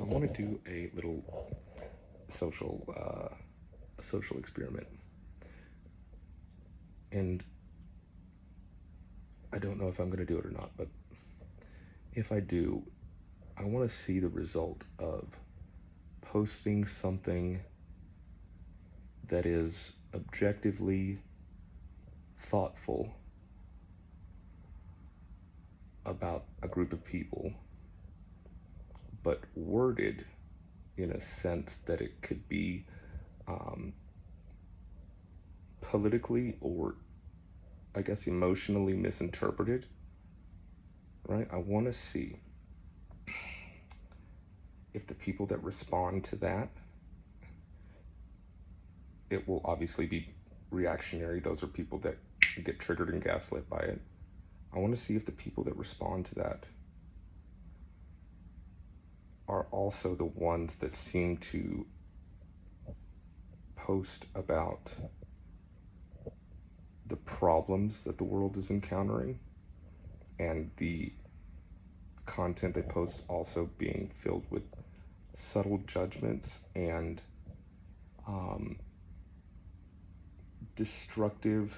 want to do a little social social experiment, and I don't know if I'm going to do it or not. But if I do, I want to see the result of posting something that is objectively thoughtful about a group of people, but worded in a sense that it could be um, politically or, I guess, emotionally misinterpreted, right? I want to see if the people that respond to that, it will obviously be reactionary. Those are people that get triggered and gaslit by it. I want to see if the people that respond to that are also the ones that seem to post about the problems that the world is encountering, and the content they post also being filled with subtle judgments and um, destructive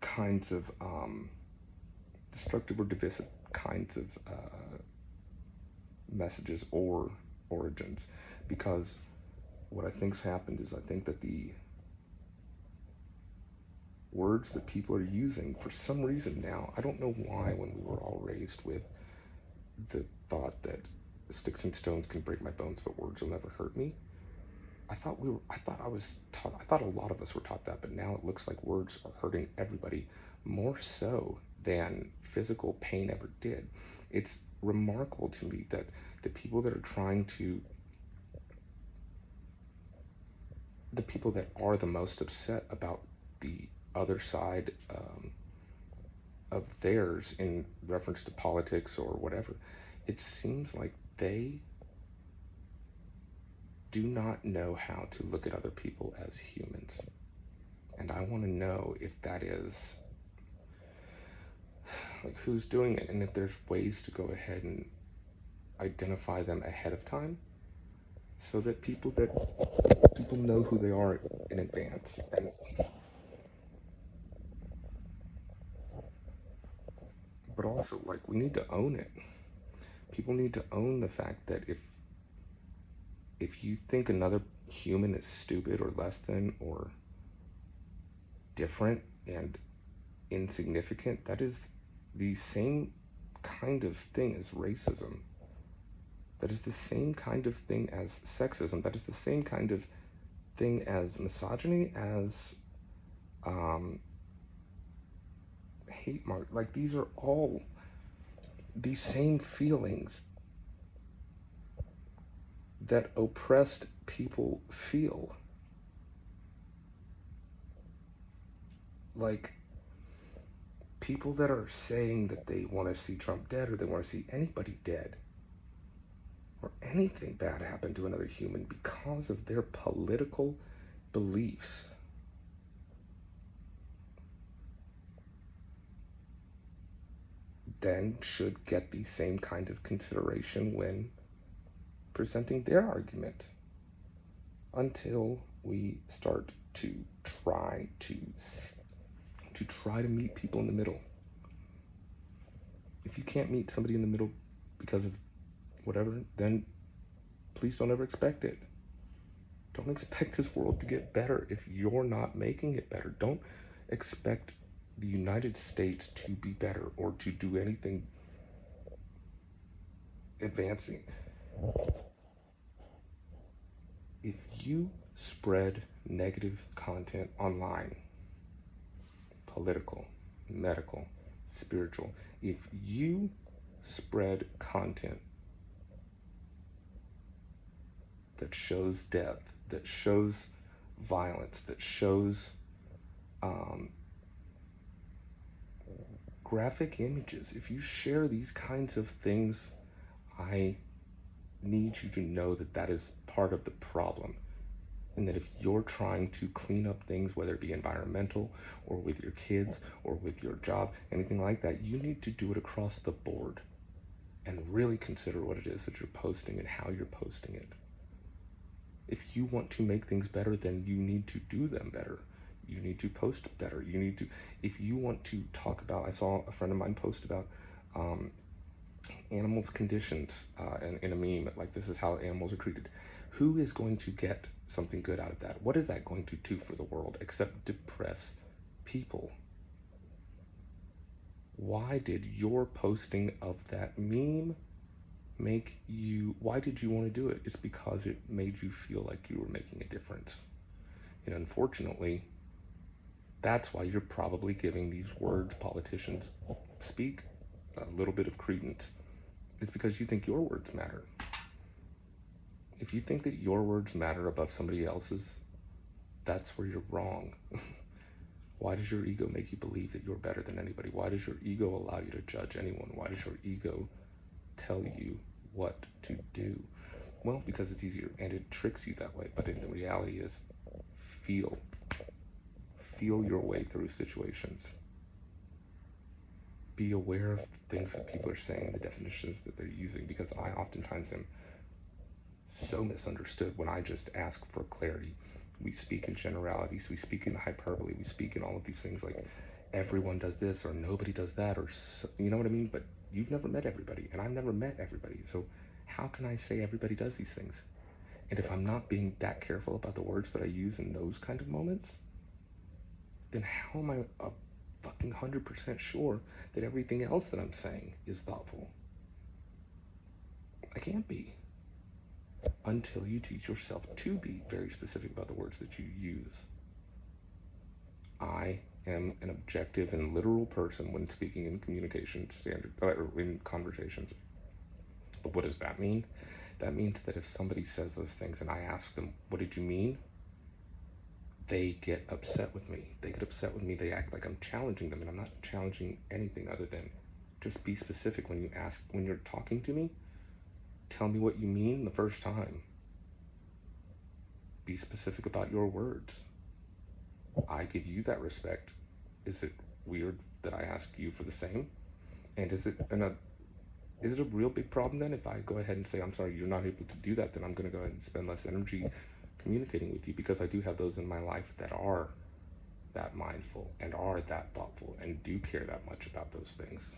kinds of destructive or divisive kinds of messages or origins. Because what I think's happened is, I think that the words that people are using for some reason now, I don't know why, when we were all raised with the thought that sticks and stones can break my bones, but words will never hurt me. I thought I was taught, I thought a lot of us were taught that, but now it looks like words are hurting everybody more so than physical pain ever did. It's remarkable to me that the people that are trying to, the people that are the most upset about the other side of theirs in reference to politics or whatever, it seems like they do not know how to look at other people as humans. And I want to know if that is, like, who's doing it, and if there's ways to go ahead and identify them ahead of time so that people know who they are in advance. And but also, like, we need to own it. People need to own the fact that if you think another human is stupid or less than or different and insignificant, that is the same kind of thing as racism. That is the same kind of thing as sexism. That is the same kind of thing as misogyny, as hate mark. Like, these are all these same feelings that oppressed people feel. Like, people that are saying that they want to see Trump dead, or they want to see anybody dead, or anything bad happen to another human because of their political beliefs, then should get the same kind of consideration when presenting their argument, until we start to try to meet people in the middle. If you can't meet somebody in the middle because of whatever, then please don't ever expect it. Don't expect this world to get better if you're not making it better. Don't expect the United States to be better or to do anything advancing. If you spread negative content online, political, medical, spiritual, if you spread content that shows death, that shows violence, that shows graphic images, if you share these kinds of things, I need you to know that that is part of the problem. And that if you're trying to clean up things, whether it be environmental or with your kids or with your job, anything like that, you need to do it across the board and really consider what it is that you're posting and how you're posting it. If you want to make things better, then you need to do them better. You need to post better. You need to, if you want to talk about, I saw a friend of mine post about animals' conditions in a meme, like this is how animals are treated. Who is going to get something good out of that? What is that going to do for the world except depress people? Why did your posting of that meme make you, why did you want to do it? It's because it made you feel like you were making a difference. And unfortunately, that's why you're probably giving these words politicians speak a little bit of credence. It's because you think your words matter. If you think that your words matter above somebody else's, that's where you're wrong. Why does your ego make you believe that you're better than anybody? Why does your ego allow you to judge anyone? Why does your ego tell you what to do? Well, because it's easier and it tricks you that way. But the reality is, feel your way through situations. Be aware of things that people are saying, the definitions that they're using, because I oftentimes am so misunderstood when I just ask for clarity. We speak in generalities, we speak in hyperbole, we speak in all of these things like everyone does this or nobody does that, or so, you know what I mean? But you've never met everybody and I've never met everybody. So how can I say everybody does these things? And if I'm not being that careful about the words that I use in those kind of moments, then how am I a fucking 100% sure that everything else that I'm saying is thoughtful? I can't be. Until you teach yourself to be very specific about the words that you use. I am an objective and literal person when speaking in communication or in conversations. But what does that mean? That means that if somebody says those things and I ask them, what did you mean? They get upset with me. They get upset with me. They act like I'm challenging them, and I'm not challenging anything other than just be specific when you ask, when you're talking to me. Tell me what you mean the first time. Be specific about your words. I give you that respect. Is it weird that I ask you for the same? And is it a real big problem then if I go ahead and say, I'm sorry, you're not able to do that, then I'm going to go ahead and spend less energy communicating with you, because I do have those in my life that are that mindful and are that thoughtful and do care that much about those things.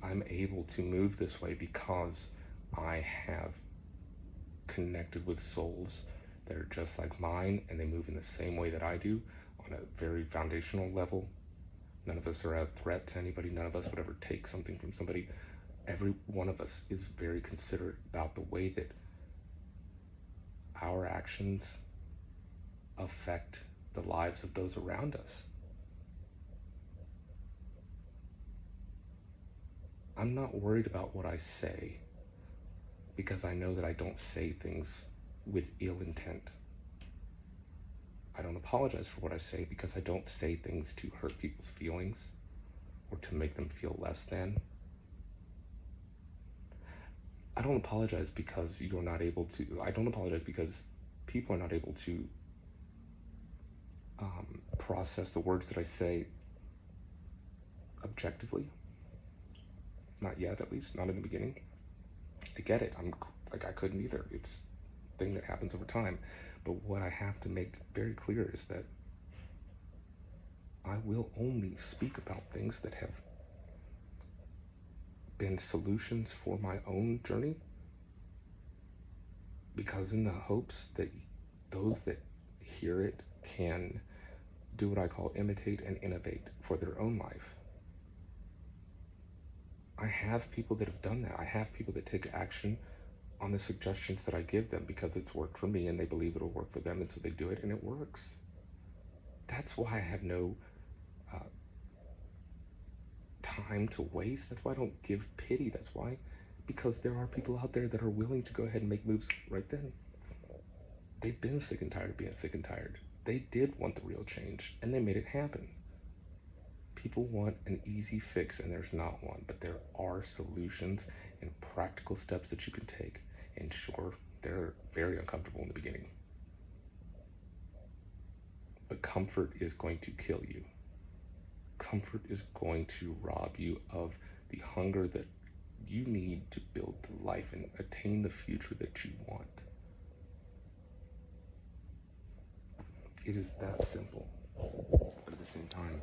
I'm able to move this way because I have connected with souls that are just like mine, and they move in the same way that I do on a very foundational level. None of us are a threat to anybody. None of us would ever take something from somebody. Every one of us is very considerate about the way that our actions affect the lives of those around us. I'm not worried about what I say because I know that I don't say things with ill intent. I don't apologize for what I say because I don't say things to hurt people's feelings or to make them feel less than. I don't apologize because you're not able to. I don't apologize because people are not able to process the words that I say objectively. Not yet, at least, not in the beginning. I get it. I couldn't either. It's a thing that happens over time. But what I have to make very clear is that I will only speak about things that have been solutions for my own journey, because in the hopes that those that hear it can do what I call imitate and innovate for their own life. I have people that have done that. I have people that take action on the suggestions that I give them because it's worked for me and they believe it'll work for them, and so they do it and it works. That's why I have no time to waste. That's why I don't give pity. That's why, because there are people out there that are willing to go ahead and make moves right then. They've been sick and tired of being sick and tired. They did want the real change and they made it happen. People want an easy fix, and there's not one, but there are solutions and practical steps that you can take. And sure, they're very uncomfortable in the beginning. But comfort is going to kill you. Comfort is going to rob you of the hunger that you need to build the life and attain the future that you want. It is that simple. But at the same time,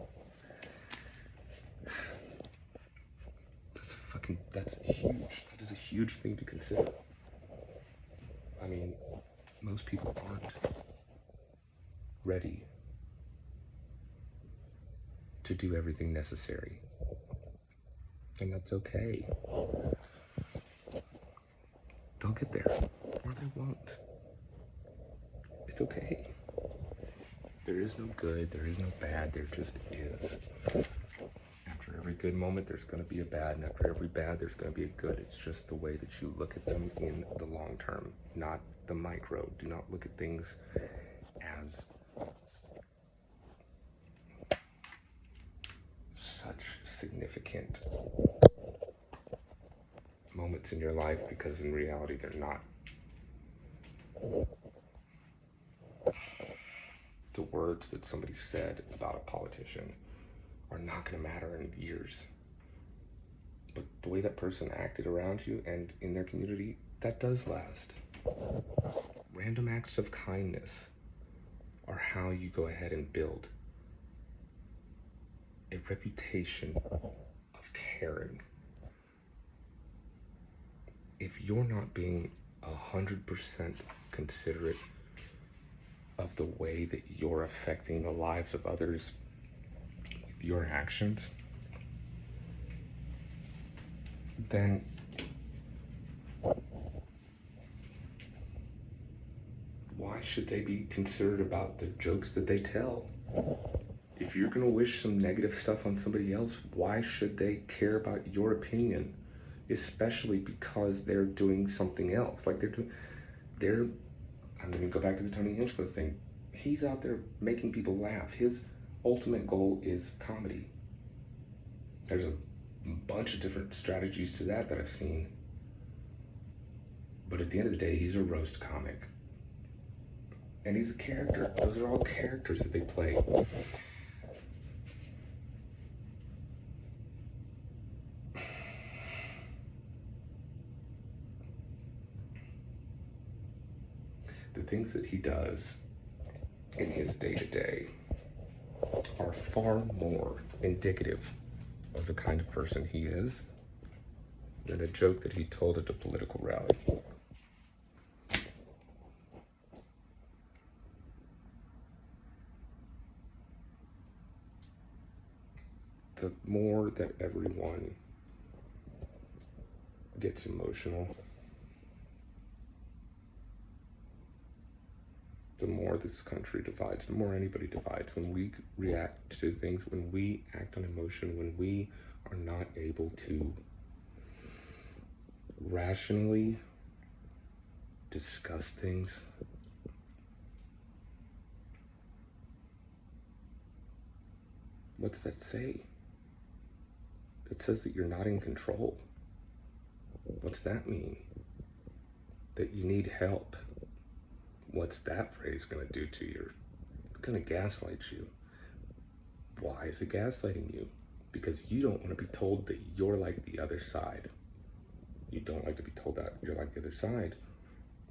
that's huge. That is a huge thing to consider. I mean, most people aren't ready to do everything necessary. And that's okay. They'll get there, or they won't. It's okay. There is no good, there is no bad, there just is. After every good moment, there's going to be a bad, and after every bad, there's going to be a good. It's just the way that you look at them in the long term, not the micro. Do not look at things as such significant moments in your life, because in reality, they're not. The words that somebody said about a politician are not going to matter in years. But the way that person acted around you and in their community, that does last. Random acts of kindness are how you go ahead and build a reputation of caring. If you're not being 100% considerate of the way that you're affecting the lives of others with your actions, then why should they be considerate about the jokes that they tell? If you're gonna wish some negative stuff on somebody else, why should they care about your opinion? Especially because they're doing something else. Like I'm gonna go back to the Tony Hinchcliffe thing. He's out there making people laugh. His ultimate goal is comedy. There's a bunch of different strategies to that I've seen. But at the end of the day, he's a roast comic. And he's a character. Those are all characters that they play. The things that he does in his day-to-day are far more indicative of the kind of person he is than a joke that he told at a political rally. The more that everyone gets emotional, the more this country divides, the more anybody divides. When we react to things, when we act on emotion, when we are not able to rationally discuss things, what's that say? That says that you're not in control. What's that mean? That you need help. What's that phrase going to do to you? It's going to gaslight you. Why is it gaslighting you? Because you don't want to be told that you're like the other side. You don't like to be told that you're like the other side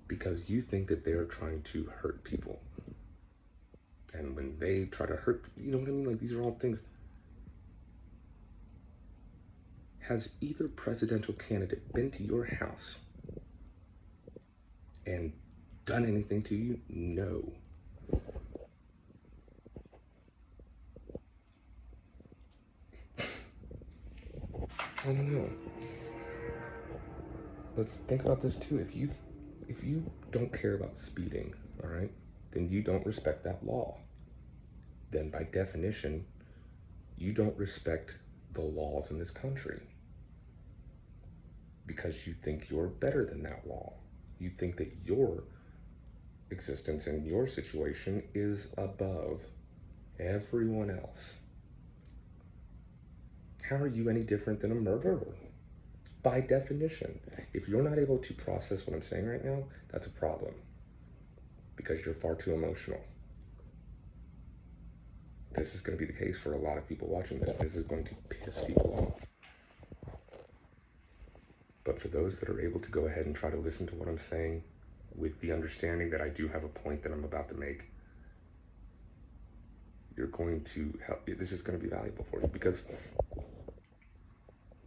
because you think that they're trying to hurt people. And when they try to hurt, you know what I mean? Like, these are all things. Has either presidential candidate been to your house and done anything to you? No. I don't know. Let's think about this too. If you don't care about speeding, all right, then you don't respect that law. Then by definition, you don't respect the laws in this country because you think you're better than that law. You think that your existence and your situation is above everyone else. How are you any different than a murderer? By definition, if you're not able to process what I'm saying right now, that's a problem because you're far too emotional. This is going to be the case for a lot of people watching this. This is going to piss people off. But for those that are able to go ahead and try to listen to what I'm saying with the understanding that I do have a point that I'm about to make, you're going to help. This is going to be valuable for you, because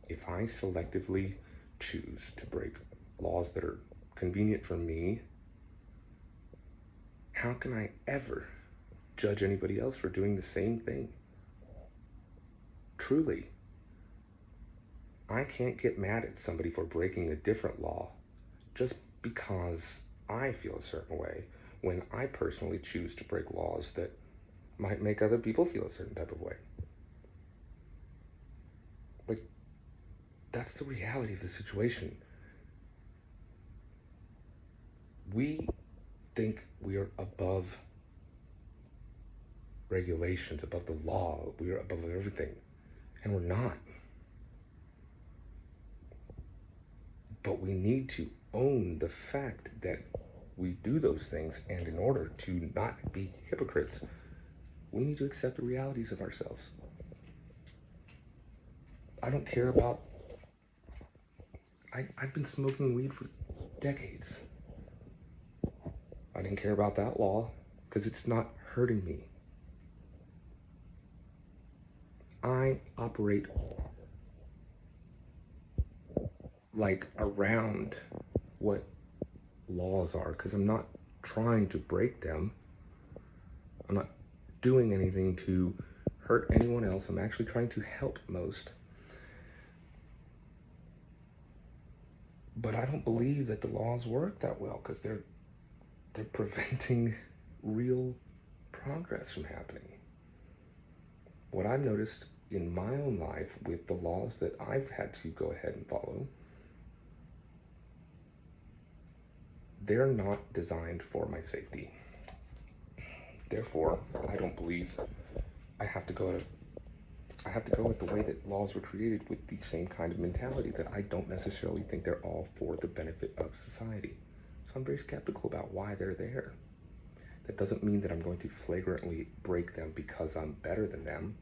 if I selectively choose to break laws that are convenient for me, how can I ever judge anybody else for doing the same thing? Truly, I can't get mad at somebody for breaking a different law just because I feel a certain way, when I personally choose to break laws that might make other people feel a certain type of way. Like, that's the reality of the situation. We think we are above regulations, above the law, we are above everything, and we're not. But we need to own the fact that we do those things, and in order to not be hypocrites, we need to accept the realities of ourselves. I don't care about... I've been smoking weed for decades. I didn't care about that law because it's not hurting me. I operate like around what laws are because I'm not trying to break them. I'm not doing anything to hurt anyone else. I'm actually trying to help most. But I don't believe that the laws work that well because they're preventing real progress from happening. What I've noticed in my own life with the laws that I've had to go ahead and follow, they're not designed for my safety. Therefore, I don't believe I have to go with the way that laws were created with the same kind of mentality that I don't necessarily think they're all for the benefit of society. So I'm very skeptical about why they're there. That doesn't mean that I'm going to flagrantly break them because I'm better than them,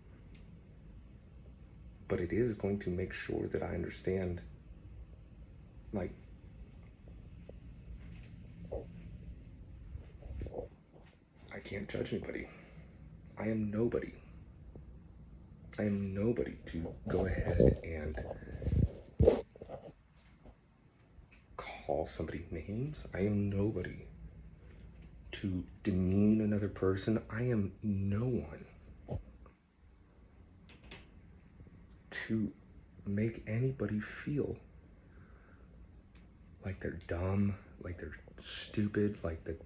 but it is going to make sure that I understand, like, I can't judge anybody. I am nobody. I am nobody to go ahead and call somebody names. I am nobody to demean another person. I am no one to make anybody feel like they're dumb, like they're stupid, like that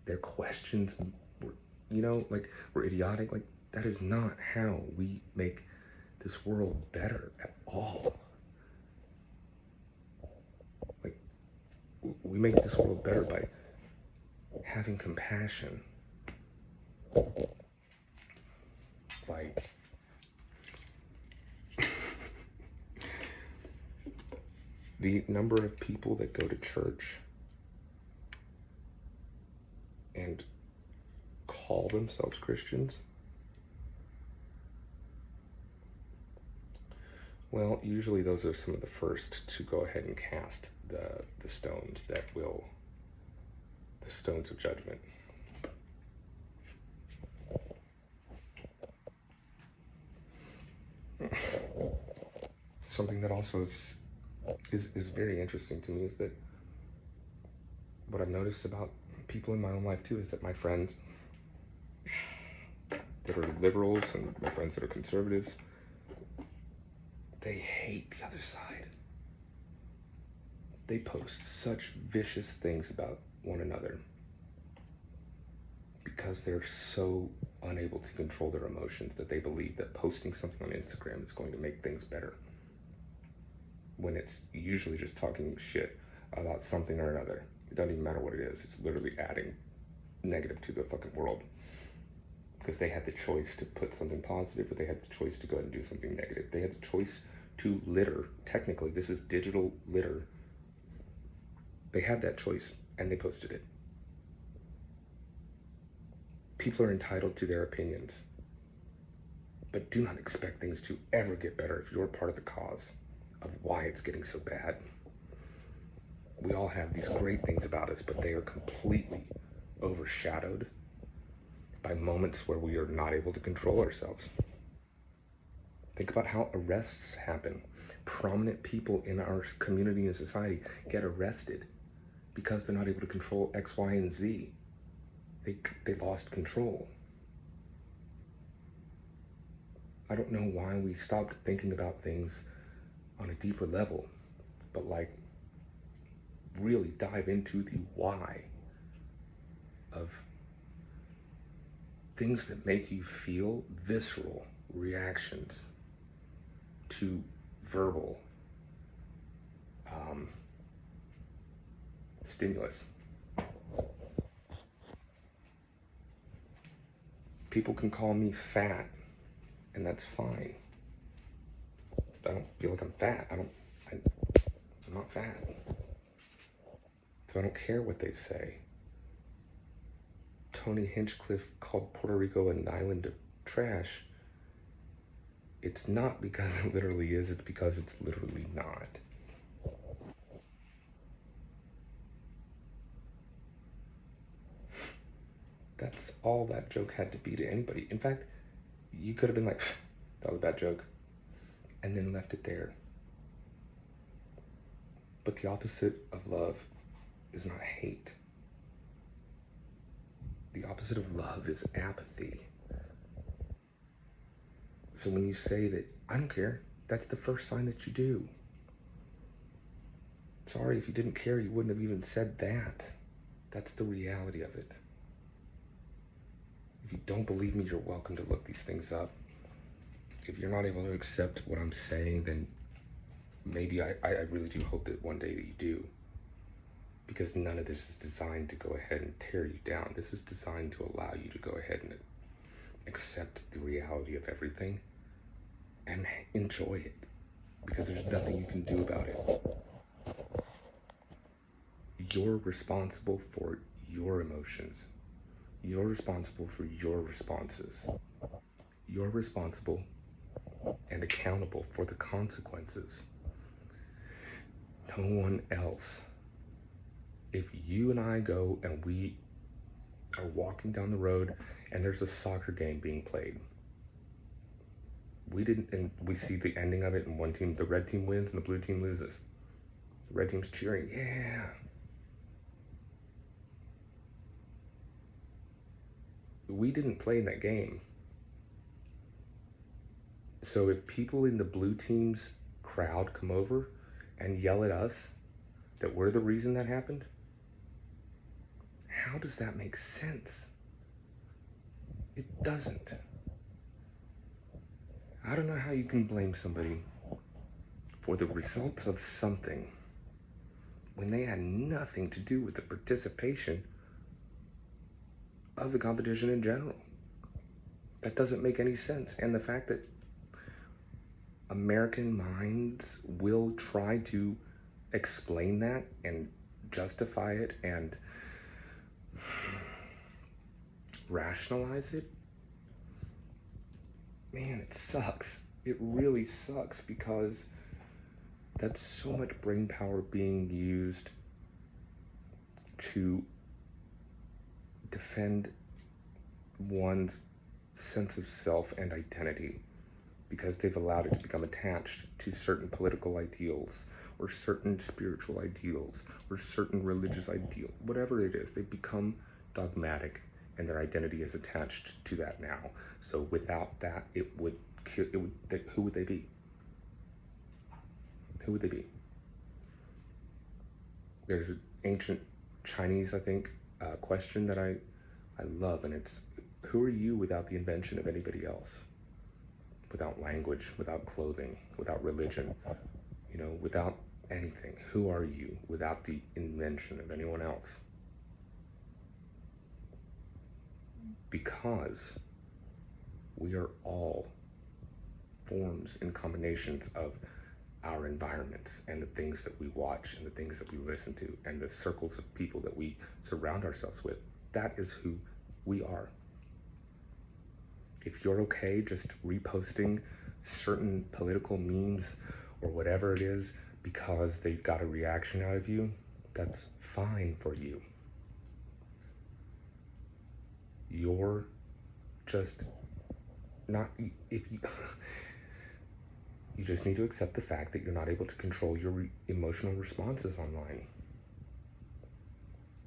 their questions were, like were idiotic. Like, that is not how we make this world better at all. Like, we make this world better by having compassion. Like, the number of people that go to church and call themselves Christians, well, usually those are some of the first to go ahead and cast the stones that will, the stones of judgment. Something that also is very interesting to me is that what I've noticed about people in my own life too is that my friends that are liberals and my friends that are conservatives, they hate the other side. They post such vicious things about one another because they're so unable to control their emotions that they believe that posting something on Instagram is going to make things better, when it's usually just talking shit about something or another. It doesn't even matter what it is. It's literally adding negative to the fucking world. Because they had the choice to put something positive, but they had the choice to go ahead and do something negative. They had the choice to litter. Technically, this is digital litter. They had that choice, and they posted it. People are entitled to their opinions, but do not expect things to ever get better if you're part of the cause of why it's getting so bad. We all have these great things about us, but they are completely overshadowed by moments where we are not able to control ourselves. Think about how arrests happen. Prominent people in our community and society get arrested because they're not able to control X, Y, and Z. They lost control. I don't know why we stopped thinking about things on a deeper level, but like really dive into the why of things that make you feel visceral reactions to verbal stimulus. People can call me fat, and that's fine. I don't feel like I'm fat. I'm not fat. So I don't care what they say. Tony Hinchcliffe called Puerto Rico an island of trash. It's not because it literally is, it's because it's literally not. That's all that joke had to be to anybody. In fact, you could have been like, that was a bad joke, and then left it there. But the opposite of love is not hate. The opposite of love is apathy. So when you say that, I don't care, that's the first sign that you do. Sorry, if you didn't care, you wouldn't have even said that. That's the reality of it. If you don't believe me, you're welcome to look these things up. If you're not able to accept what I'm saying, then maybe I really do hope that one day that you do. Because none of this is designed to go ahead and tear you down. This is designed to allow you to go ahead and accept the reality of everything and enjoy it. Because there's nothing you can do about it. You're responsible for your emotions. You're responsible for your responses. You're responsible and accountable for the consequences. No one else. If you and I go and we are walking down the road and there's a soccer game being played, and we see the ending of it, and one team, the red team wins and the blue team loses. The red team's cheering, yeah. We didn't play in that game. So if people in the blue team's crowd come over and yell at us that we're the reason that happened, how does that make sense? It doesn't. I don't know how you can blame somebody for the results of something when they had nothing to do with the participation of the competition in general. That doesn't make any sense. And the fact that American minds will try to explain that and justify it and rationalize it, man, it sucks. It really sucks, because that's so much brain power being used to defend one's sense of self and identity, because they've allowed it to become attached to certain political ideals or certain spiritual ideals or certain religious ideals. Whatever it is, they've become dogmatic, and their identity is attached to that now. So without that, who would they be? Who would they be? There's an ancient Chinese, I think, question that I love, and it's, who are you without the invention of anybody else? Without language, without clothing, without religion, without anything. Who are you without the invention of anyone else? Because we are all forms and combinations of our environments and the things that we watch and the things that we listen to and the circles of people that we surround ourselves with. That is who we are. If you're okay just reposting certain political memes or whatever it is because they got a reaction out of you, that's fine for you. You're just not, if you, you just need to accept the fact that you're not able to control your emotional responses online.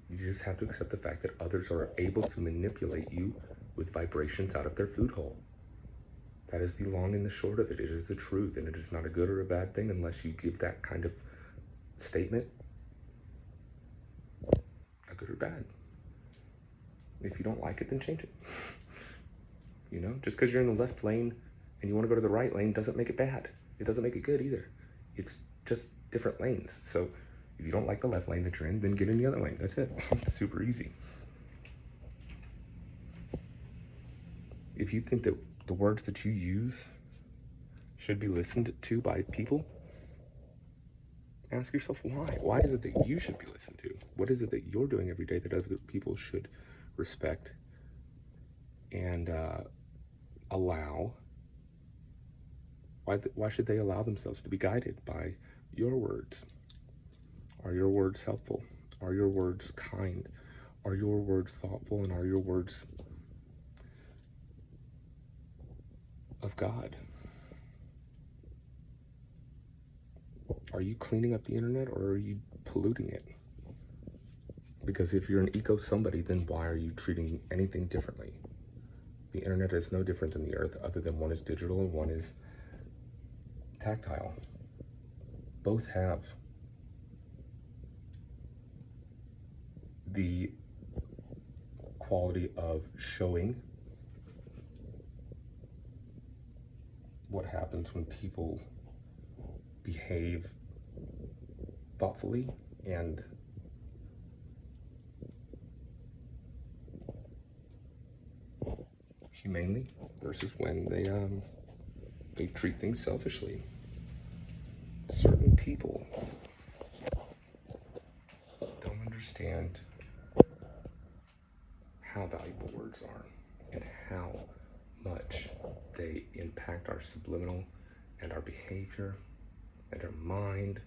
You just have to accept the fact that others are able to manipulate you with vibrations out of their food hole. That is the long and the short of it. It is the truth, and it is not a good or a bad thing unless you give that kind of statement a good or bad. If you don't like it, then change it. You know, just because you're in the left lane and you want to go to the right lane doesn't make it bad. It doesn't make it good either. It's just different lanes. So if you don't like the left lane that you're in, then get in the other lane. That's it. It's super easy. If you think that the words that you use should be listened to by people, ask yourself why. Why is it that you should be listened to? What is it that you're doing every day that other people should respect and allow? Why should they allow themselves to be guided by your words? Are your words helpful? Are your words kind? Are your words thoughtful? And are your words of God? Are you cleaning up the internet or are you polluting it? Because if you're an eco somebody, then why are you treating anything differently? The internet is no different than the earth, other than one is digital and one is tactile. Both have the quality of showing what happens when people behave thoughtfully and humanely versus when they treat things selfishly. Certain people don't understand how valuable words are and how much they impact our subliminal and our behavior and our mind.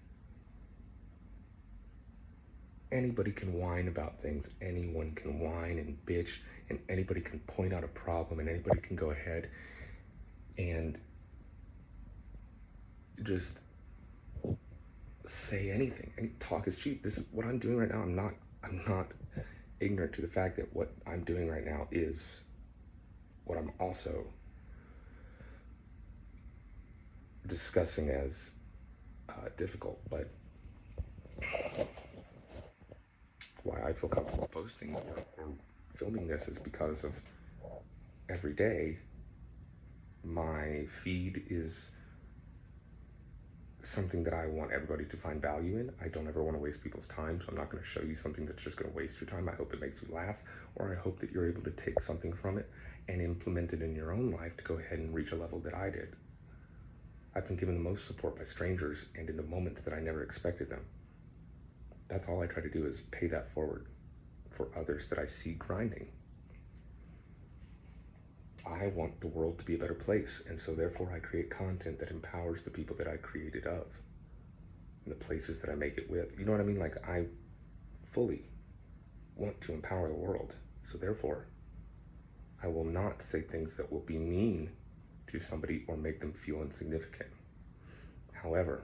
Anybody can whine about things, anyone can whine and bitch, and anybody can point out a problem, and anybody can go ahead and just say anything. And talk is cheap. This is what I'm doing right now. I'm not ignorant to the fact that what I'm doing right now is what I'm also discussing as difficult, but why I feel comfortable posting or filming this is because of every day my feed is something that I want everybody to find value in. I don't ever want to waste people's time, so I'm not going to show you something that's just going to waste your time. I hope it makes you laugh, or I hope that you're able to take something from it and implement it in your own life to go ahead and reach a level that I did. I've been given the most support by strangers and in the moments that I never expected them. That's all I try to do is pay that forward for others that I see grinding. I want the world to be a better place, and so therefore I create content that empowers the people that I created of and the places that I make it with. You know what I mean? Like, I fully want to empower the world, so therefore I will not say things that will be mean to somebody or make them feel insignificant. However,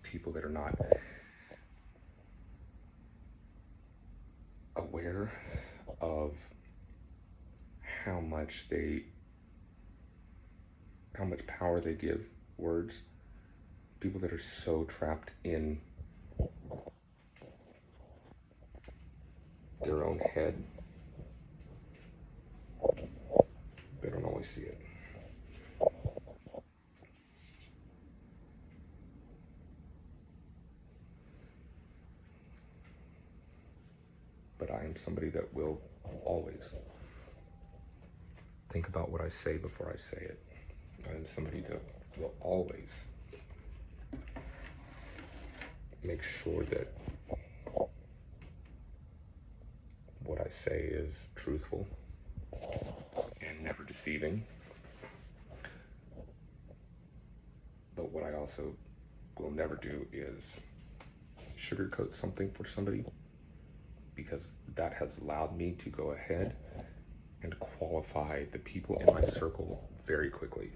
people that are not aware of how much power they give words, people that are so trapped in their own head, they don't always see it. But I am somebody that will always think about what I say before I say it. I am somebody that will always make sure that what I say is truthful and never deceiving. But what I also will never do is sugarcoat something for somebody, because that has allowed me to go ahead and qualify the people in my circle very quickly.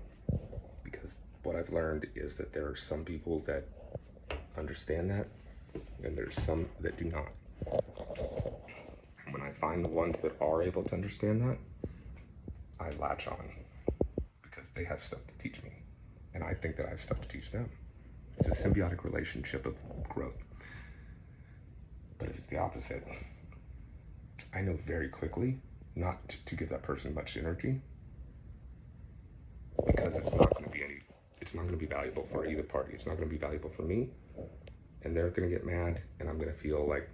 Because what I've learned is that there are some people that understand that, and there's some that do not. And when I find the ones that are able to understand that, I latch on, because they have stuff to teach me, and I think that I have stuff to teach them. It's a symbiotic relationship of growth. But if it's the opposite, I know very quickly not to give that person much energy, because it's not going to be valuable for either party. It's not going to be valuable for me, and they're going to get mad, and I'm going to feel like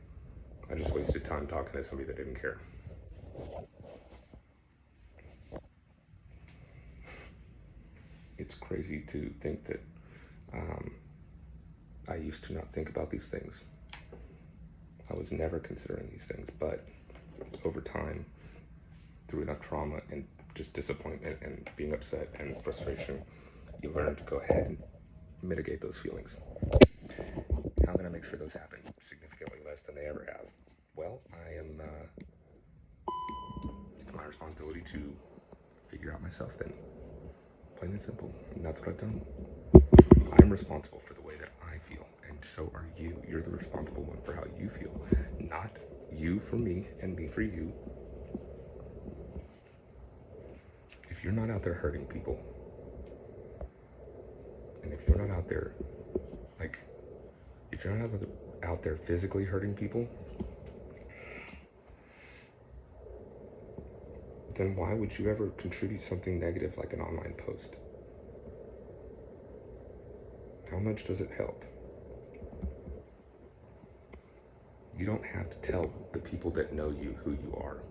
I just wasted time talking to somebody that didn't care. It's crazy to think that I used to not think about these things. I was never considering these things, but over time, through enough trauma and just disappointment and being upset and frustration, you learn to go ahead and mitigate those feelings. How can I make sure those happen significantly less than they ever have? Well, it's my responsibility to figure out myself then. Plain and simple. And that's what I've done. I'm responsible for the way that I feel, and so are you. You're the responsible one for how you feel. Not you for me and me for you. If you're not out there hurting people, and if you're not out there, if you're not out there physically hurting people, then why would you ever contribute something negative like an online post? How much does it help? You don't have to tell the people that know you who you are.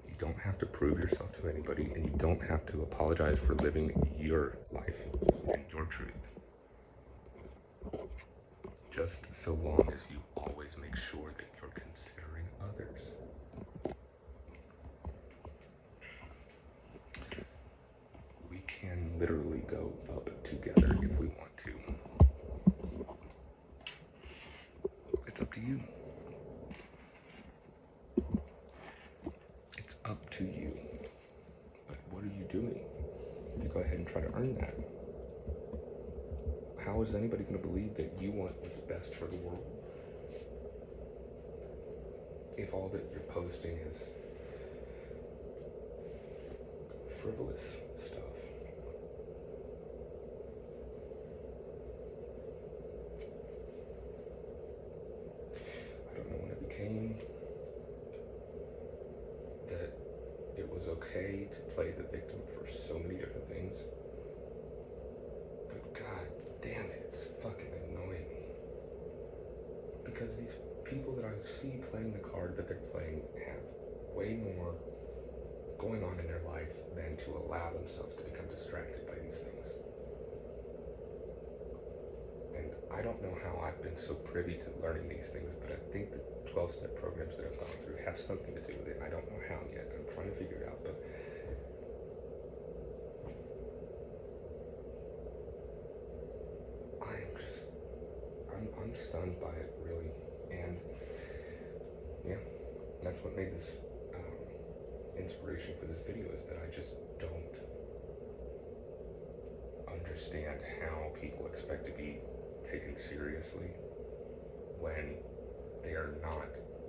You don't have to prove yourself to anybody, and you don't have to apologize for living your life and your truth. Just so long as you always make sure that you're considering others. We can literally go up together if we want to. It's up to you. It's up to you. But what are you doing to go ahead and try to earn that? How is anybody going to believe that you want what's best for the world if all that you're posting is frivolous stuff? I don't know when it became that it was okay to play the victim for so many different things. But god damn it, it's fucking annoying. Because these people that I see playing the card that they're playing have way more going on in their life than to allow themselves to become distracted by these things. And I don't know how I've been so privy to learning these things, but I think the 12-step programs that I've gone through have something to do with it. I don't know how yet. I'm trying to figure it out, but I'm stunned by it, really. And yeah, that's what made this inspiration for this video, is that I just don't understand how people expect to be taken seriously when they are not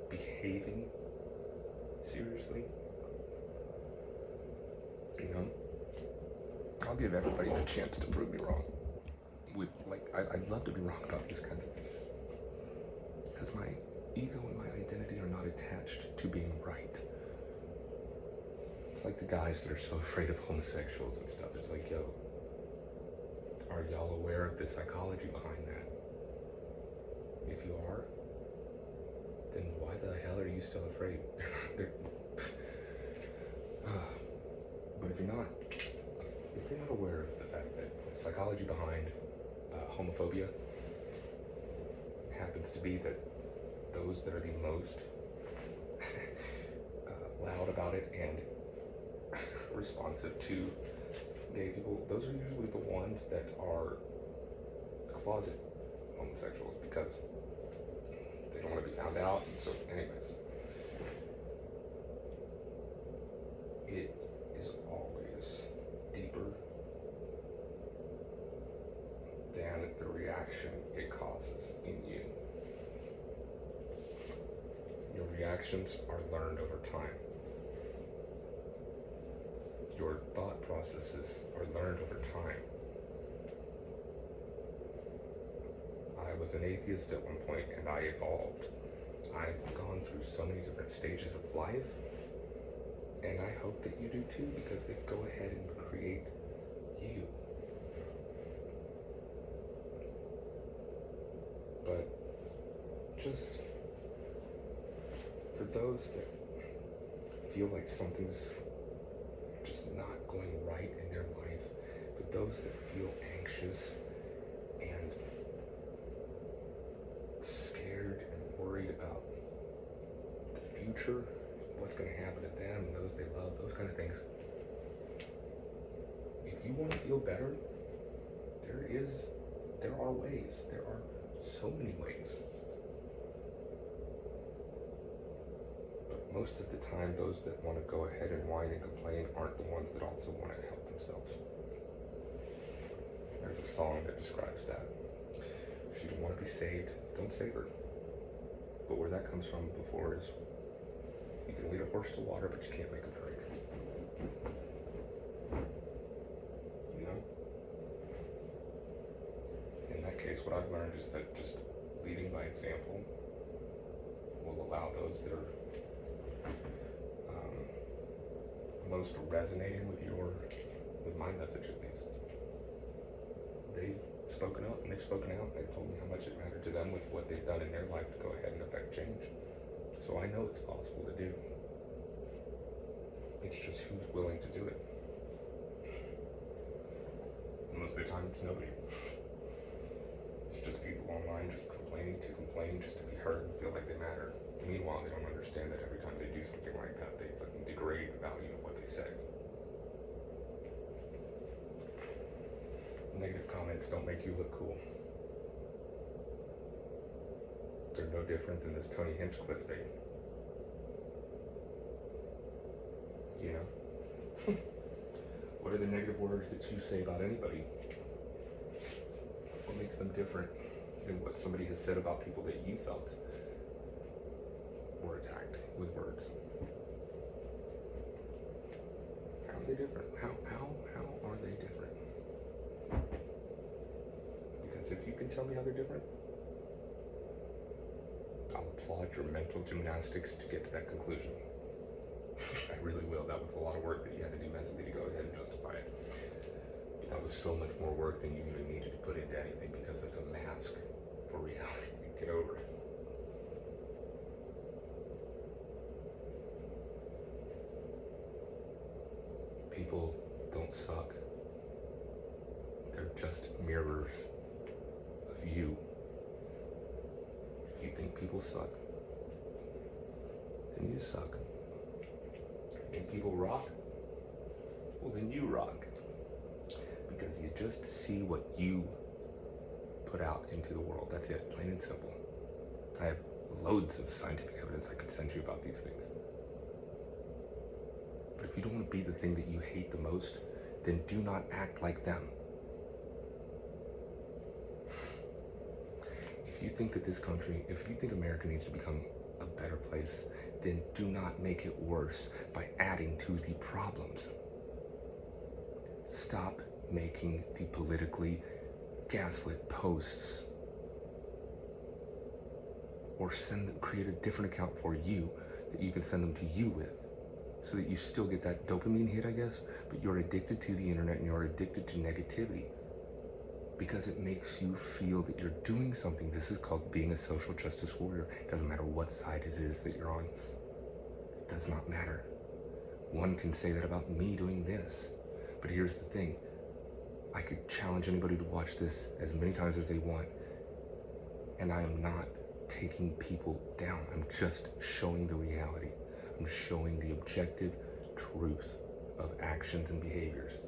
behaving seriously. You know, I'll give everybody the chance to prove me wrong. I'd love to be wrong about these kinds of things, because my ego and my identity are not attached to being right. It's like the guys that are so afraid of homosexuals and stuff. It's like, yo, are y'all aware of the psychology behind that? If you are, then why the hell are you still afraid? But if you're not aware of the fact that the psychology behind homophobia happens to be that those that are the most loud about it and responsive to gay people, those are usually the ones that are closet homosexuals because they don't want to be found out. And so, anyways, it is always deeper than the reaction it causes in you. Your reactions are learned over time. Your thought processes are learned over time. I was an atheist at one point and I evolved. I've gone through so many different stages of life, and I hope that you do too, because they go ahead and create you. But just for those that feel like something's just not going right in their life, for those that feel anxious and scared and worried about the future, what's going to happen to them and those they love, those kind of things. If you want to feel better, there are ways. There are so many ways. But most of the time, those that want to go ahead and whine and complain aren't the ones that also want to help themselves. There's a song that describes that. If you don't want to be saved, don't save her. But where that comes from before is, you can lead a horse to water, but you can't make him drink. You know? In that case, what I've learned is that just leading by example will allow those that are most resonating with my message at least. They've spoken up and they've spoken out. They've told me how much it mattered to them with what they've done in their life to go ahead and affect change. So I know it's possible to do. It's just who's willing to do it. And most of the time it's nobody. It's just people online just complaining to complain just to be heard and feel like they matter. Meanwhile, they don't understand that every time they do something like that, they degrade the value of what they say. Negative comments don't make you look cool. They're no different than this Tony Hinchcliffe thing. You know? What are the negative words that you say about anybody? What makes them different than what somebody has said about people that you felt were attacked with words? How are they different? How are they different? Because if you can tell me how they're different, I'll applaud your mental gymnastics to get to that conclusion. I really will. That was a lot of work that you had to do mentally to go ahead and justify it. That was so much more work than you even needed to put into anything, because it's a mask for reality. Get over it. People don't suck. They're just mirrors of you. If you think people suck, then you suck. Think people rock? Well, then you rock. Because you just see what you put out into the world. That's it, plain and simple. I have loads of scientific evidence I could send you about these things. But if you don't want to be the thing that you hate the most, then do not act like them. If you think that this country, if you think America needs to become a better place, then do not make it worse by adding to the problems. Stop making the politically gaslit posts, or create a different account for you that you can send them to you with, so that you still get that dopamine hit, I guess, but you're addicted to the internet and you're addicted to negativity because it makes you feel that you're doing something. This is called being a social justice warrior. It doesn't matter what side it is that you're on. It does not matter. One can say that about me doing this, but here's the thing. I could challenge anybody to watch this as many times as they want, and I am not taking people down. I'm just showing the reality. I'm showing the objective truth of actions and behaviors.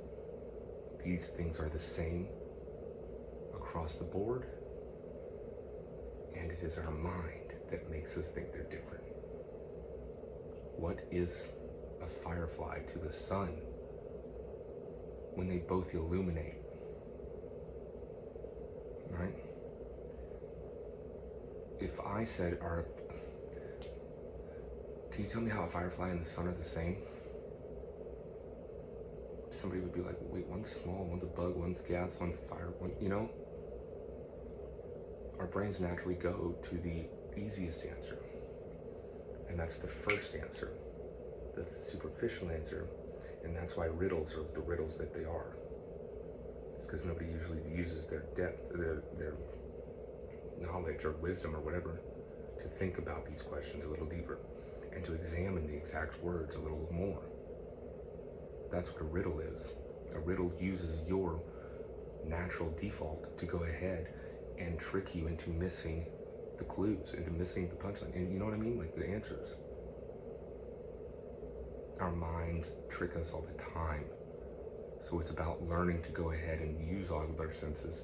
These things are the same across the board, and it is our mind that makes us think they're different. What is a firefly to the sun when they both illuminate? Right? If I said, can you tell me how a firefly and the sun are the same? Somebody would be like, wait, one's small, one's a bug, one's gas, one's fire, you know? Our brains naturally go to the easiest answer. And that's the first answer. That's the superficial answer. And that's why riddles are the riddles that they are. It's because nobody usually uses their depth, their knowledge or wisdom or whatever to think about these questions a little deeper and to examine the exact words a little more. That's what a riddle is. A riddle uses your natural default to go ahead and trick you into missing the clues, into missing the punchline. And you know what I mean? Like the answers. Our minds trick us all the time. So it's about learning to go ahead and use all of our senses.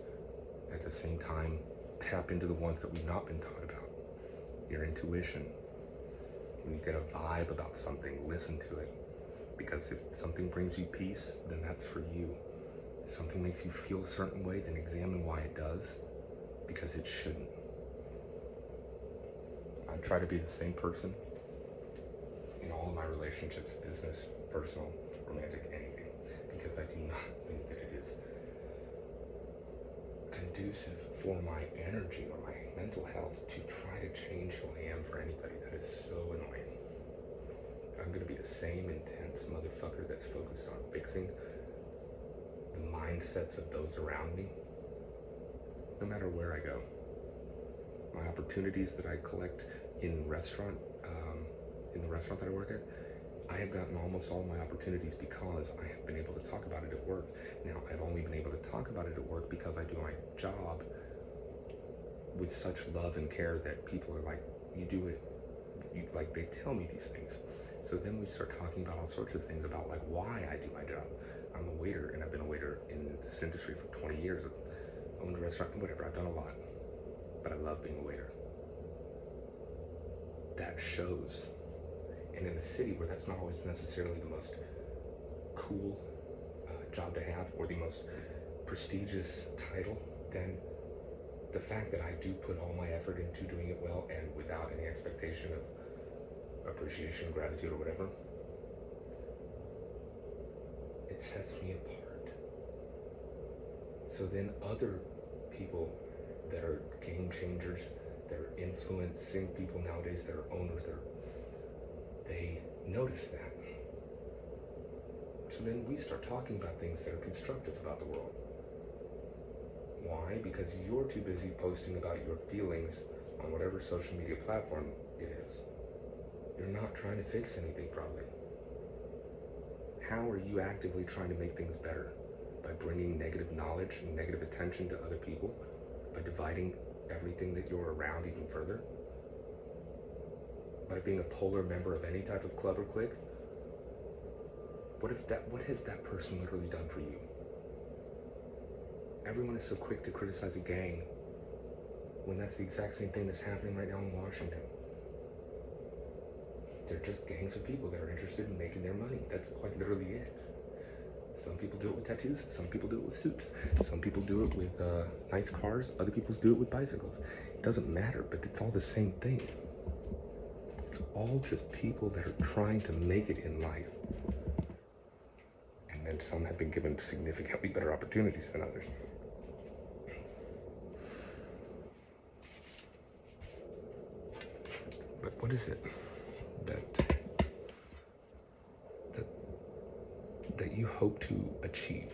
At the same time, tap into the ones that we've not been taught about. Your intuition. When you get a vibe about something, listen to it. Because if something brings you peace, then that's for you. If something makes you feel a certain way, then examine why it does. Because it shouldn't. I try to be the same person in all of my relationships, business, personal, romantic, anything. Because I do not think that it is conducive for my energy or my mental health to try to change who I am for anybody. That is so annoying. I'm going to be the same intense motherfucker that's focused on fixing the mindsets of those around me, no matter where I go. My opportunities that I collect in the restaurant that I work at, I have gotten almost all my opportunities because I have been able to talk about it at work. Now, I've only been able to talk about it at work because I do my job with such love and care that people are like, you do it, like they tell me these things. So then we start talking about all sorts of things about like why I do my job. I'm a waiter, and I've been a waiter in this industry for 20 years. I've owned a restaurant, whatever, I've done a lot. But I love being a waiter. That shows. And in a city where that's not always necessarily the most cool job to have or the most prestigious title, then the fact that I do put all my effort into doing it well and without any expectation of appreciation, gratitude, or whatever, it sets me apart. So then other people that are game changers, that are influencing people nowadays, that are owners, they notice that. So then we start talking about things that are constructive about the world. Why? Because you're too busy posting about your feelings on whatever social media platform it is. You're not trying to fix anything, probably. How are you actively trying to make things better? By bringing negative knowledge and negative attention to other people? By dividing everything that you're around even further? By being a polar member of any type of club or clique? What has that person literally done for you? Everyone is so quick to criticize a gang when that's the exact same thing that's happening right now in Washington. They're just gangs of people that are interested in making their money. That's quite literally it. Some people do it with tattoos, some people do it with suits, some people do it with nice cars, other people do it with bicycles. It doesn't matter, but it's all the same thing. It's all just people that are trying to make it in life. And then some have been given significantly better opportunities than others. But what is it that you hope to achieve?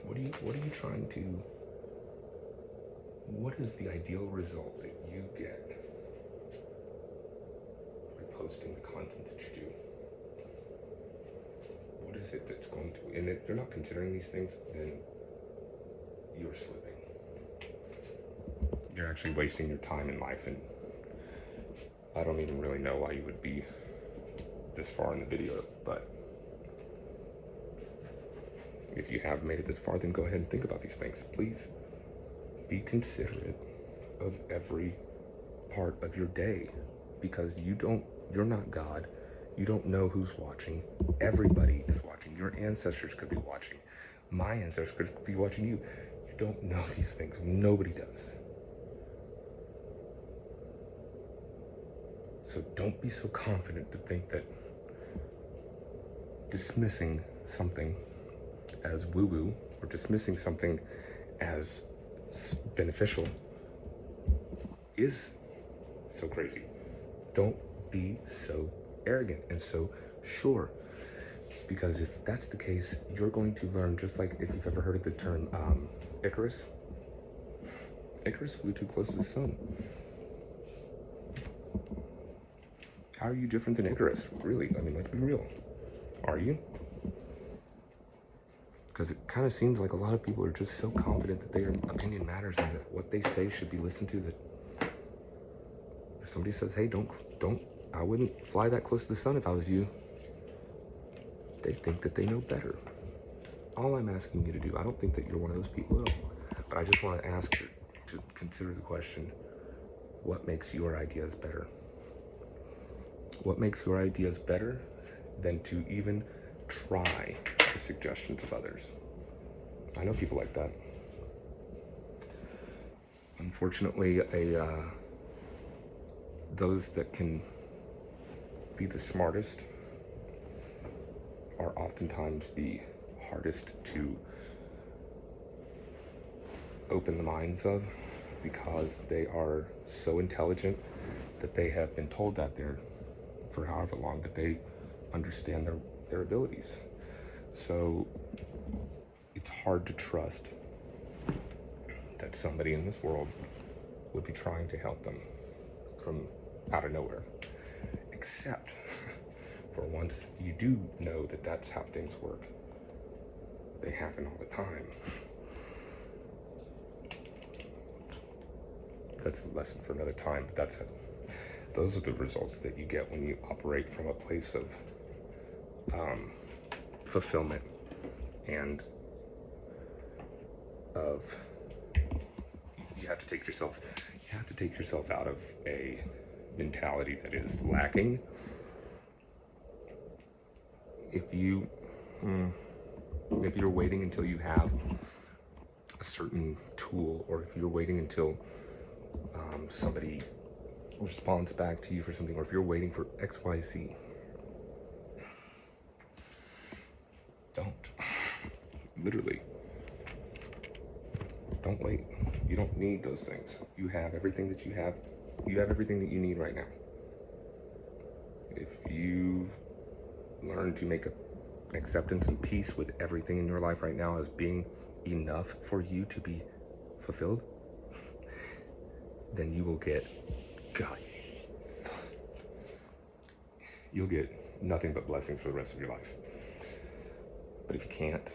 What are you trying to? What is the ideal result that you get by posting the content that you do? What is it that's going to? And if they're not considering these things, then you're slipping. You're actually wasting your time in life, and I don't even really know why you would be this far in the video, but If you have made it this far, then go ahead and think about these things. Please be considerate of every part of your day, because you're not God. You don't know who's watching. Everybody is watching. Your ancestors could be watching. My ancestors could be watching you. You don't know these things. Nobody does. So don't be so confident to think that dismissing something as woo-woo or dismissing something as beneficial is so crazy. Don't be so arrogant and so sure, because if that's the case, you're going to learn, just like if you've ever heard of the term Icarus. Icarus flew too close to the sun. How are you different than Icarus? Really? I mean, let's be real. Are you? Because it kind of seems like a lot of people are just so confident that their opinion matters and that what they say should be listened to, that if somebody says, hey, I wouldn't fly that close to the sun if I was you, they think that they know better. All I'm asking you to do, I don't think that you're one of those people at all, but I just want to ask you to consider the question, what makes your ideas better? What makes your ideas better than to even try the suggestions of others? I know people like that. Unfortunately, those that can be the smartest are oftentimes the hardest to open the minds of, because they are so intelligent that they have been told that they're, for however long, that they understand their abilities. So it's hard to trust that somebody in this world would be trying to help them from out of nowhere, except for once you do know that that's how things work. They happen all the time. That's a lesson for another time, but that's it. Those are the results that you get when you operate from a place of fulfillment and of you have to take yourself out of a mentality that is lacking. If you're waiting until you have a certain tool, or if you're waiting until somebody responds back to you for something, or if you're waiting for XYZ, don't. Literally. Don't wait. You don't need those things. You have everything that you have. You have everything that you need right now. If you learn to make acceptance and peace with everything in your life right now as being enough for you to be fulfilled, then you will get, God, you'll get nothing but blessings for the rest of your life. But if you can't,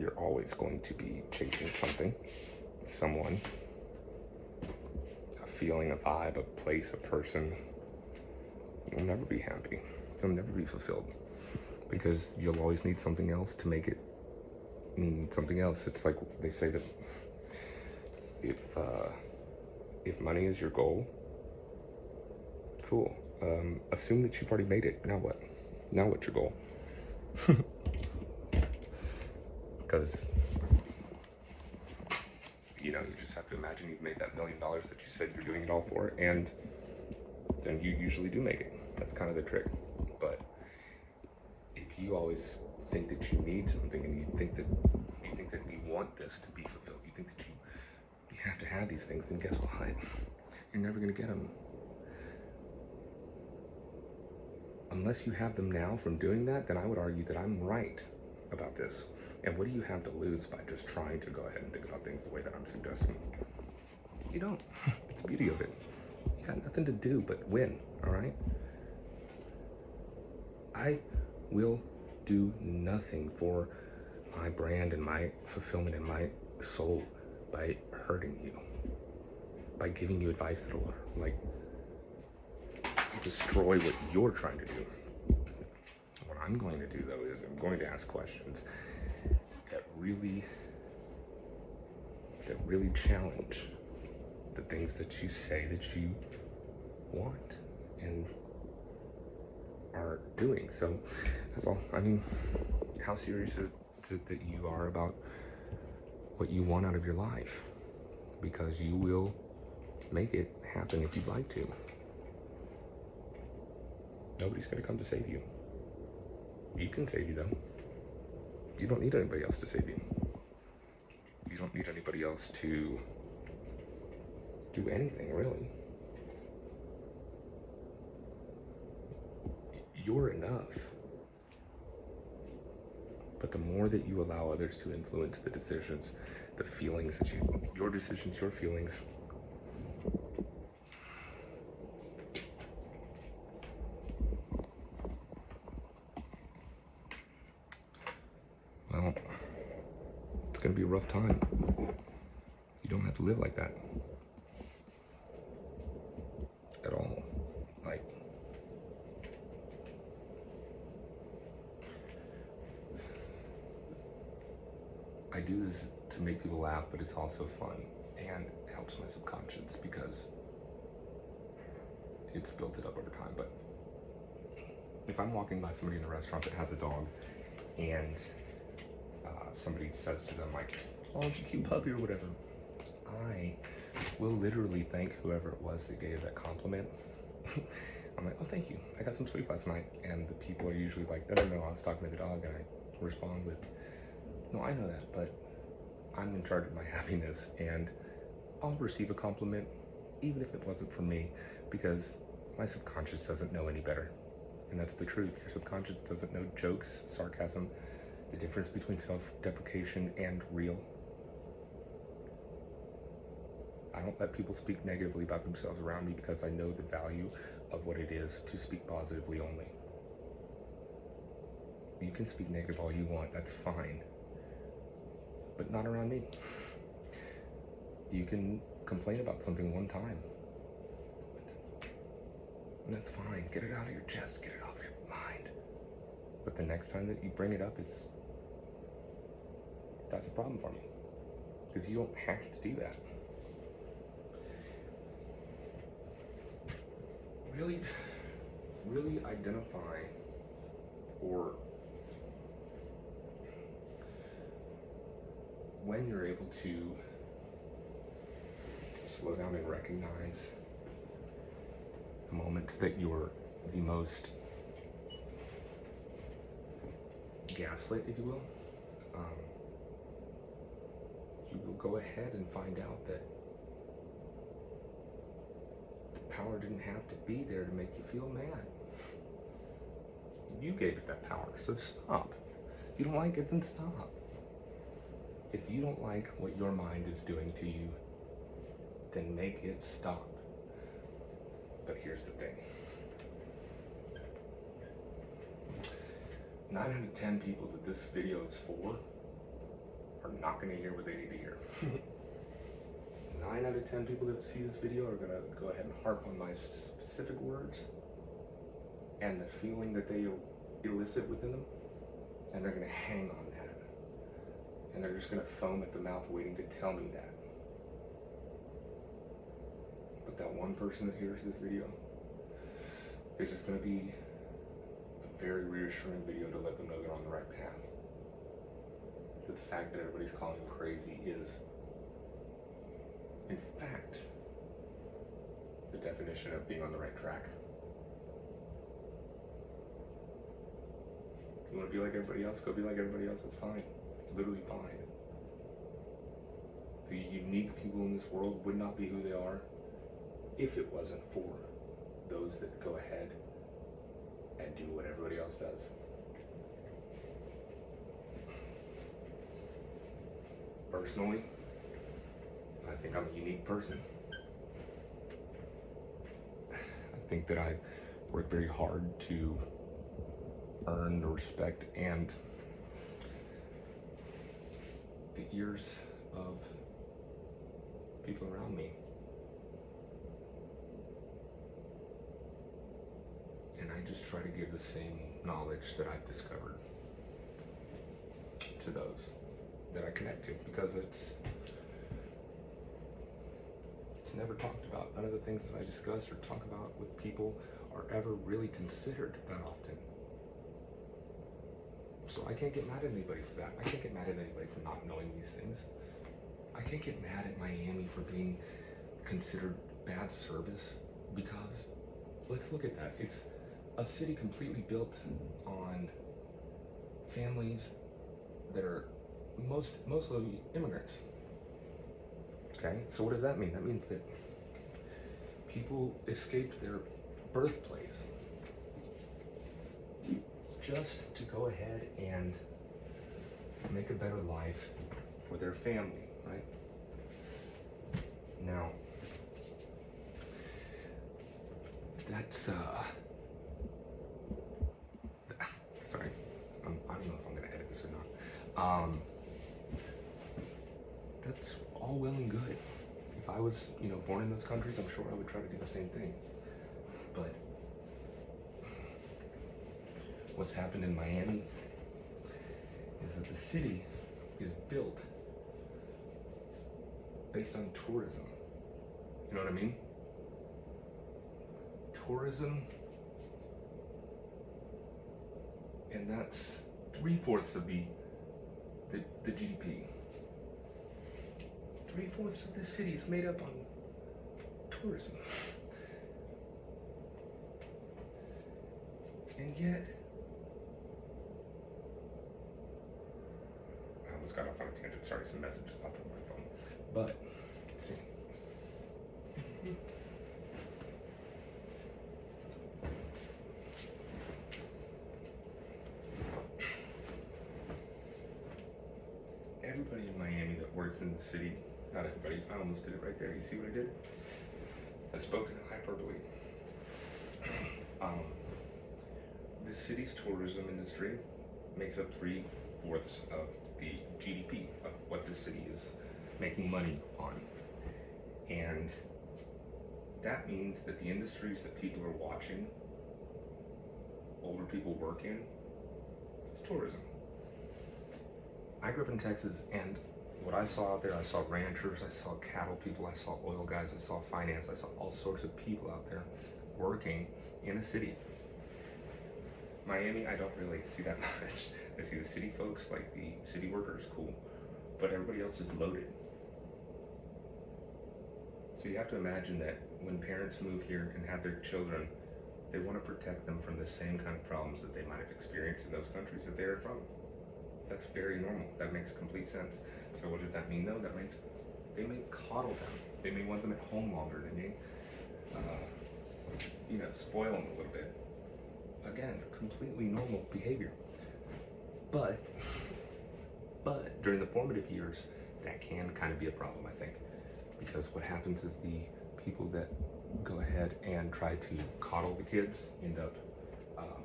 you're always going to be chasing something, someone, a feeling, a vibe, a place, a person. You'll never be happy. You'll never be fulfilled, because you'll always need something else to make it something else. It's like they say that if money is your goal, cool. Assume that you've already made it. Now what? Now what's your goal? Because you just have to imagine you've made that $1 million that you said you're doing it all for, and then you usually do make it. That's kind of the trick. But if you always think that you need something, and you think that you want this to be fulfilled, you think that you have to have these things, then guess what? You're never going to get them. Unless you have them now from doing that, then I would argue that I'm right about this. And what do you have to lose by just trying to go ahead and think about things the way that I'm suggesting? You don't. It's the beauty of it. You got nothing to do but win, all right? I will do nothing for my brand and my fulfillment and my soul by hurting you, by giving you advice that'll, destroy what you're trying to do. What What I'm going to do, though, is I'm going to ask questions that really challenge the things that you say that you want and are doing. So that's all. I mean, how serious is it that you are about what you want out of your life? Because you will make it happen if you'd like to. Nobody's going to come to save you. You can save you, though. You don't need anybody else to save you. You don't need anybody else to do anything, really. You're enough. But the more that you allow others to influence the decisions, the feelings that your decisions, your feelings, well, it's going to be a rough time. You don't have to live like that. At all. Like, I do this to make people laugh, but it's also fun and it helps my subconscious because it's built it up over time. But if I'm walking by somebody in a restaurant that has a dog and somebody says to them like, oh, it's a cute puppy or whatever, I will literally thank whoever it was that gave that compliment. I'm like, oh, thank you. I got some sleep last night. And the people are usually like, no, I was talking to the dog. And I respond with, no, I know that, but I'm in charge of my happiness. And I'll receive a compliment, even if it wasn't from me, because my subconscious doesn't know any better. And that's the truth. Your subconscious doesn't know jokes, sarcasm, the difference between self-deprecation and real. I don't let people speak negatively about themselves around me because I know the value of what it is to speak positively only. You can speak negative all you want, that's fine. But not around me. You can complain about something one time. And that's fine. Get it out of your chest, get it off your mind. But the next time that you bring it up, that's a problem for me. Because you don't have to do that. Really identify or when you're able to slow down and recognize the moments that you're the most gaslit, if you will, you will go ahead and find out that power didn't have to be there to make you feel mad. You gave it that power, so stop. If you don't like it, then stop. If you don't like what your mind is doing to you, then make it stop. But here's the thing. 9 out of 10 people that this video is for are not going to hear what they need to hear. 9 out of 10 people that see this video are going to go ahead and harp on my specific words and the feeling that they elicit within them, and they're going to hang on that. And they're just going to foam at the mouth waiting to tell me that. But that one person that hears this video, this is going to be a very reassuring video to let them know they're on the right path. The fact that everybody's calling them crazy is, in fact, the definition of being on the right track. If you want to be like everybody else, go be like everybody else, that's fine. It's literally fine. The unique people in this world would not be who they are if it wasn't for those that go ahead and do what everybody else does. Personally, I think I'm a unique person. I think that I work very hard to earn the respect and the ears of people around me. and I just try to give the same knowledge that I've discovered to those that I connect to, because it's never talked about. None of the things that I discuss or talk about with people are ever really considered that often. So I can't get mad at anybody for that. I can't get mad at anybody for not knowing these things. I can't get mad at Miami for being considered bad service, because let's look at that. It's a city completely built on families that are mostly immigrants. Okay, so what does that mean? That means that people escaped their birthplace just to go ahead and make a better life for their family, right? Now, that's, sorry, I don't know if I'm gonna edit this or not. That's all well and good. If I was, born in those countries, I'm sure I would try to do the same thing. But what's happened in Miami is that the city is built based on tourism. You know what I mean? Tourism, and that's 3/4 of the GDP. 3/4 of the city is made up on tourism. And yet, I almost got off on a tangent. Sorry, some messages popped up on my phone. But, let's see. Everybody in Miami that works in the city, not everybody, I almost did it right there. You see what I did? I spoke in hyperbole. The city's tourism industry makes up 3/4 of the GDP of what the city is making money on. And that means that the industries that people are watching older people work in is tourism. I grew up in Texas, and what I saw out there, I saw ranchers, I saw cattle people, I saw oil guys, I saw finance, I saw all sorts of people out there working in a city. Miami, I don't really see that much. I see the city folks, like the city workers, cool, but everybody else is loaded. So you have to imagine that when parents move here and have their children, they want to protect them from the same kind of problems that they might have experienced in those countries that they're from. That's very normal. That makes complete sense. So what does that mean though? That means they may coddle them. They may want them at home longer. They may, spoil them a little bit. Again, completely normal behavior. But during the formative years, that can kind of be a problem, I think. Because what happens is the people that go ahead and try to coddle the kids end up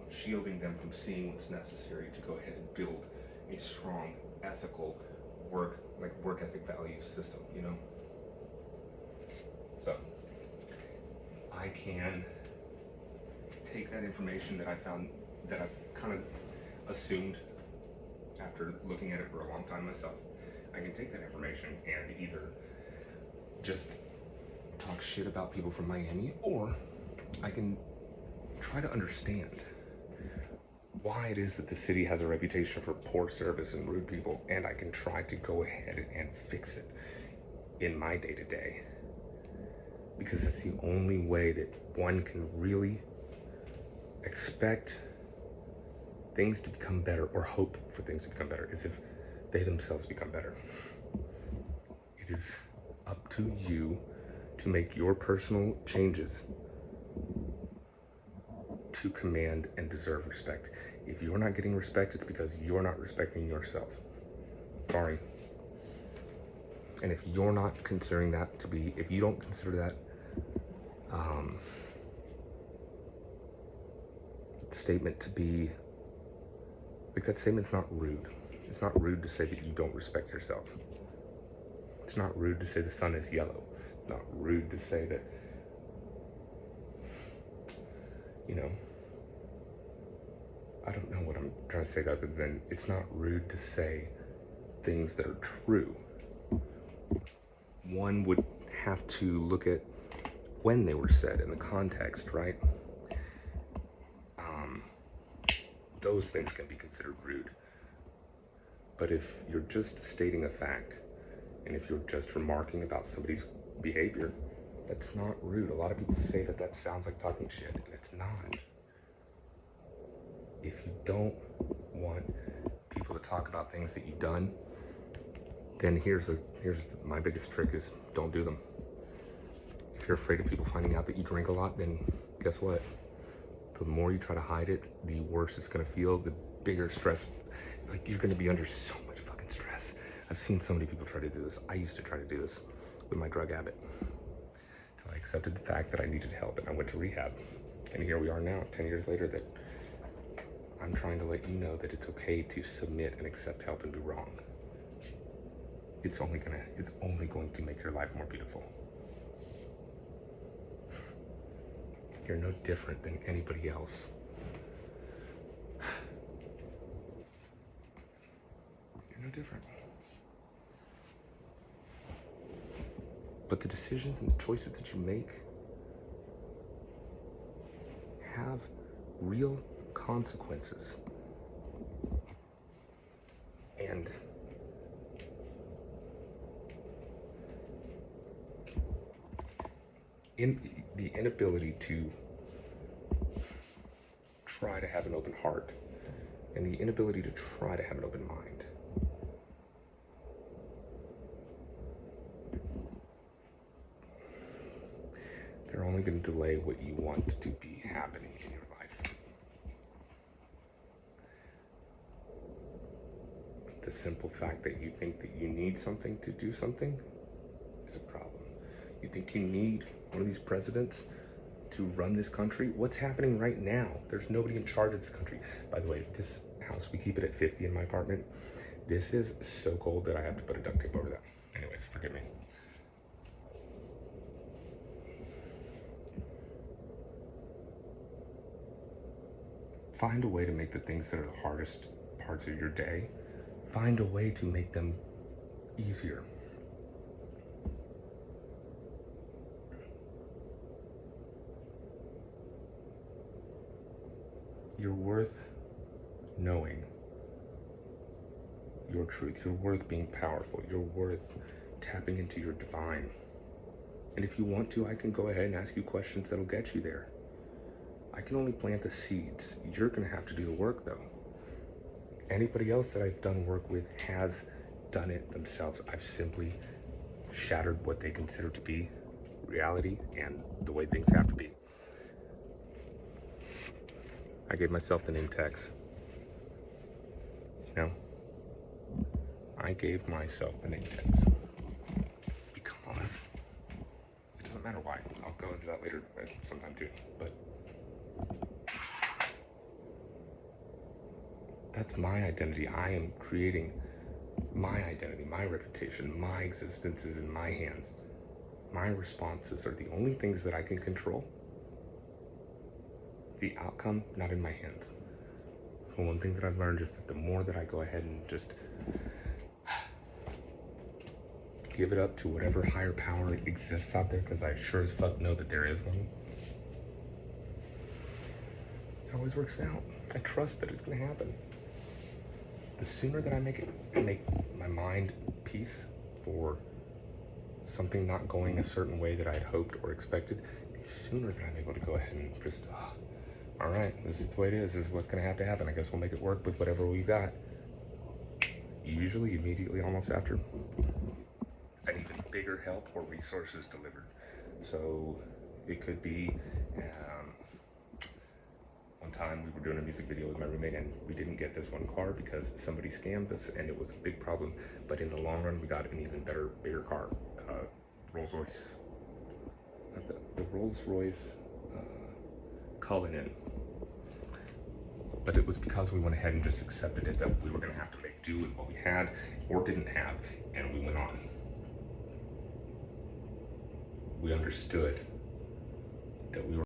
shielding them from seeing what's necessary to go ahead and build a strong, ethical work ethic value system, So I can take that information that I found, that I've kind of assumed after looking at it for a long time myself. I can take that information and either just talk shit about people from Miami, or I can try to understand why it is that the city has a reputation for poor service and rude people, and I can try to go ahead and fix it in my day-to-day. Because that's the only way that one can really expect things to become better, or hope for things to become better, is if they themselves become better. It is up to you to make your personal changes to command and deserve respect. If you're not getting respect, it's because you're not respecting yourself. Sorry. And if you're not considering that to be, if you don't consider that statement to be, like, that statement's not rude. It's not rude to say that you don't respect yourself. It's not rude to say the sun is yellow. It's not rude to say that, I don't know what I'm trying to say other than it's not rude to say things that are true. One would have to look at when they were said in the context, right? Those things can be considered rude. But if you're just stating a fact, and if you're just remarking about somebody's behavior, that's not rude. A lot of people say that that sounds like talking shit, and it's not. If you don't want people to talk about things that you've done, then here's my biggest trick is don't do them. If you're afraid of people finding out that you drink a lot, then guess what? The more you try to hide it, the worse it's gonna feel, the bigger stress. Like, you're gonna be under so much fucking stress. I've seen so many people try to do this. I used to try to do this with my drug habit. Until I accepted the fact that I needed help and I went to rehab. And here we are now, 10 years later, that I'm trying to let you know that it's okay to submit and accept help and be wrong. It's only going to make your life more beautiful. You're no different than anybody else. You're no different. But the decisions and the choices that you make have real consequences. And in the inability to try to have an open heart and the inability to try to have an open mind, they're only going to delay what you want to be happening in your life. The simple fact that you think that you need something to do something is a problem. You think you need one of these presidents to run this country? What's happening right now? There's nobody in charge of this country. By the way, this house, we keep it at 50 in my apartment. This is so cold that I have to put a duct tape over that. Anyways, forgive me. Find a way to make the things that are the hardest parts of your day, find a way to make them easier. You're worth knowing your truth. You're worth being powerful. You're worth tapping into your divine. And if you want to, I can go ahead and ask you questions that'll get you there. I can only plant the seeds. You're gonna have to do the work though. Anybody else that I've done work with has done it themselves. I've simply shattered what they consider to be reality and the way things have to be. I gave myself the name Tex. You know? I gave myself the name Tex. Because it doesn't matter why. I'll go into that later sometime too. But that's my identity. I am creating my identity, my reputation, my existence is in my hands. My responses are the only things that I can control. The outcome, not in my hands. The one thing that I've learned is that the more that I go ahead and just give it up to whatever higher power exists out there, because I sure as fuck know that there is one, it always works out. I trust that it's gonna happen. The sooner that I make my mind peace for something not going a certain way that I had hoped or expected, the sooner that I'm able to go ahead and just, all right, this is the way it is. This is what's gonna have to happen. I guess we'll make it work with whatever we got. Usually, immediately, almost after, an even bigger help or resources delivered. So it could be, one time we were doing a music video with my roommate and we didn't get this one car because somebody scammed us and it was a big problem. But in the long run, we got an even better, bigger car, Rolls Royce. The Rolls Royce Cullinan. But it was because we went ahead and just accepted it that we were gonna have to make do with what we had or didn't have, and we went on. We understood that we were